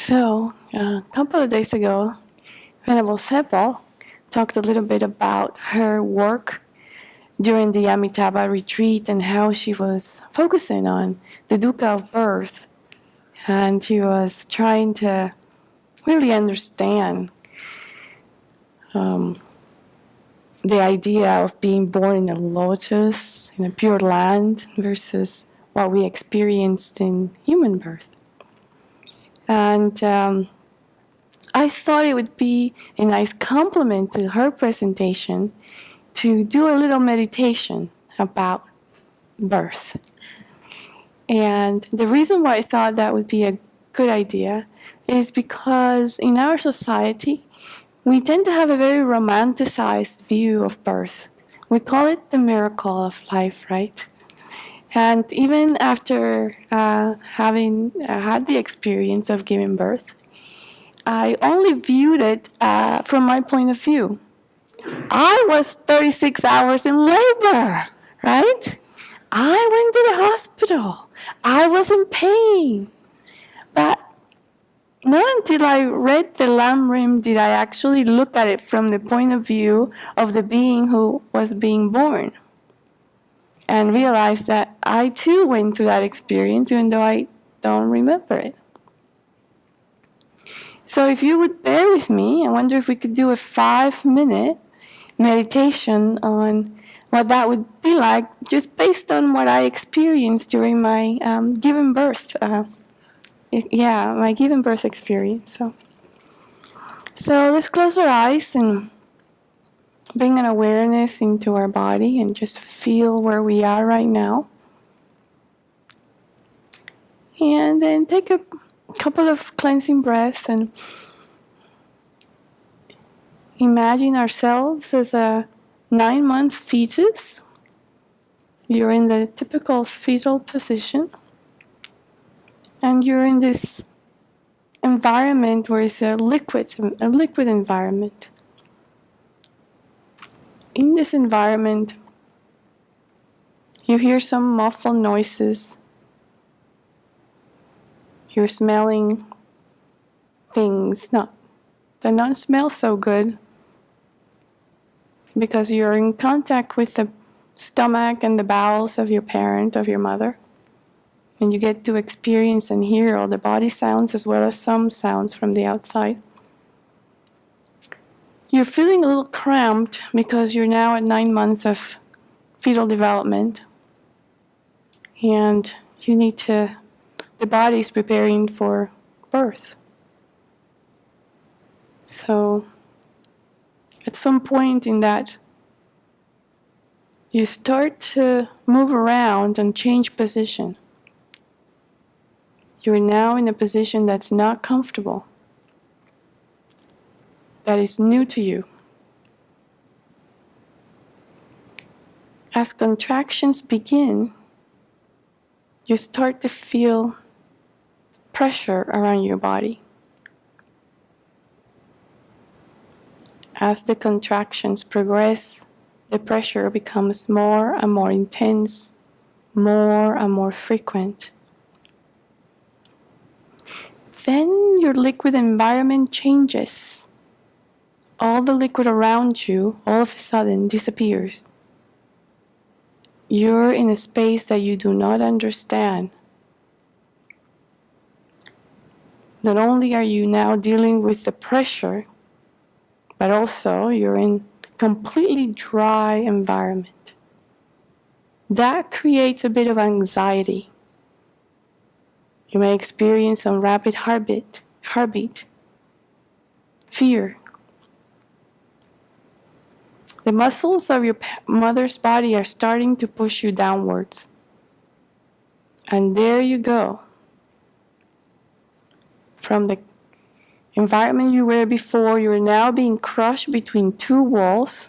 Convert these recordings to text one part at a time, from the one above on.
So, a couple of days ago, Venerable Sepal talked a little bit about her work during the Amitabha retreat and how she was focusing on the dukkha of birth. And she was trying to really understand the idea of being born in a lotus, in a pure land, versus what we experienced in human birth. And I thought it would be a nice complement to her presentation to do a little meditation about birth. And the reason why I thought that would be a good idea is because in our society, we tend to have a very romanticized view of birth. We call it the miracle of life, right? And even after having had the experience of giving birth, I only viewed it from my point of view. I was 36 hours in labor, right? I went to the hospital. I was in pain. But not until I read the Lam Rim did I actually look at it from the point of view of the being who was being born. And realized that I too went through that experience, even though I don't remember it. So if you would bear with me, I wonder if we could do a 5-minute meditation on what that would be like, just based on what I experienced during my giving birth. My giving birth experience. So let's close our eyes and bring an awareness into our body and just feel where we are right now. And then take a couple of cleansing breaths and imagine ourselves as a 9-month fetus. You're in the typical fetal position. And you're in this environment where it's a liquid environment. In this environment, you hear some muffled noises. You're smelling things that don't smell so good because you're in contact with the stomach and the bowels of your parent, of your mother. And you get to experience and hear all the body sounds as well as some sounds from the outside. You're feeling a little cramped because you're now at 9 months of fetal development. And the body is preparing for birth. So at some point in that, you start to move around and change position. You're now in a position that's not comfortable, that is new to you. As contractions begin, you start to feel pressure around your body. As the contractions progress, the pressure becomes more and more intense, more and more frequent. Then your liquid environment changes. All the liquid around you, all of a sudden, disappears. You're in a space that you do not understand. Not only are you now dealing with the pressure, but also you're in a completely dry environment. That creates a bit of anxiety. You may experience some rapid heartbeat, fear. The muscles of your mother's body are starting to push you downwards. And there you go. From the environment you were before, you are now being crushed between two walls.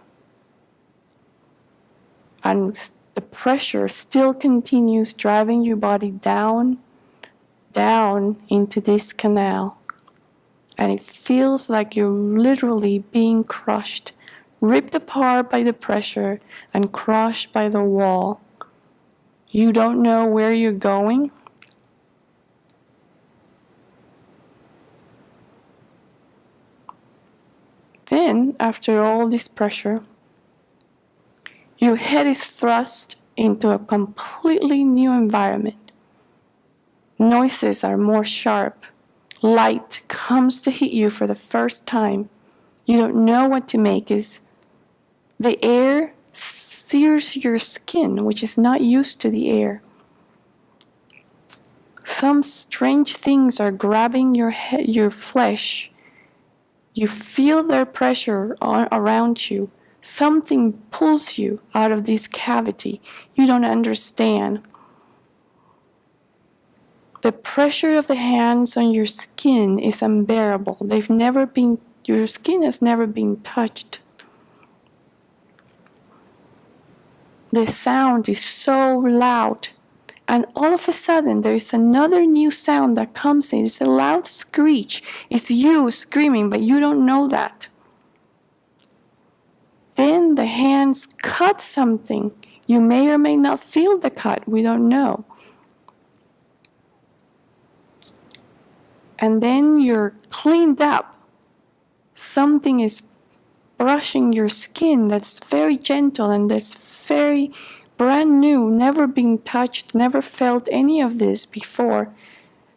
And the pressure still continues driving your body down into this canal. And it feels like you're literally being crushed, ripped apart by the pressure and crushed by the wall. You don't know where you're going. Then, after all this pressure, your head is thrust into a completely new environment. Noises are more sharp. Light comes to hit you for the first time. You don't know what to make. The air sears your skin, which is not used to the air. Some strange things are grabbing your flesh. You feel their pressure around you. Something pulls you out of this cavity. You don't understand. The pressure of the hands on your skin is unbearable. Your skin has never been touched. The sound is so loud. And all of a sudden, there is another new sound that comes in. It's a loud screech. It's you screaming, but you don't know that. Then the hands cut something. You may or may not feel the cut. We don't know. And then you're cleaned up. Something is brushing your skin that's very gentle and that's very brand new, never been touched, never felt any of this before.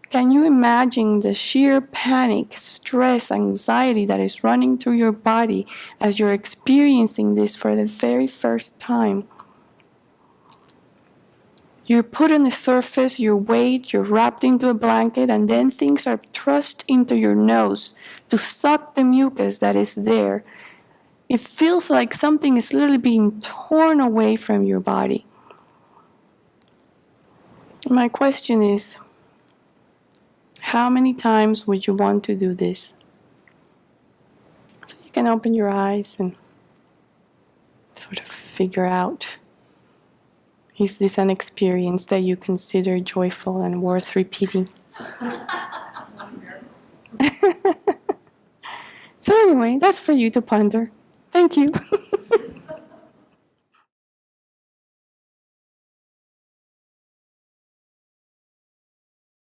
Can you imagine the sheer panic, stress, anxiety that is running through your body as you're experiencing this for the very first time? You're put on the surface, you're weighed, you're wrapped into a blanket, and then things are thrust into your nose to suck the mucus that is there. It feels like something is literally being torn away from your body. My question is, how many times would you want to do this? So you can open your eyes and sort of figure out, is this an experience that you consider joyful and worth repeating? So anyway, that's for you to ponder. Thank you.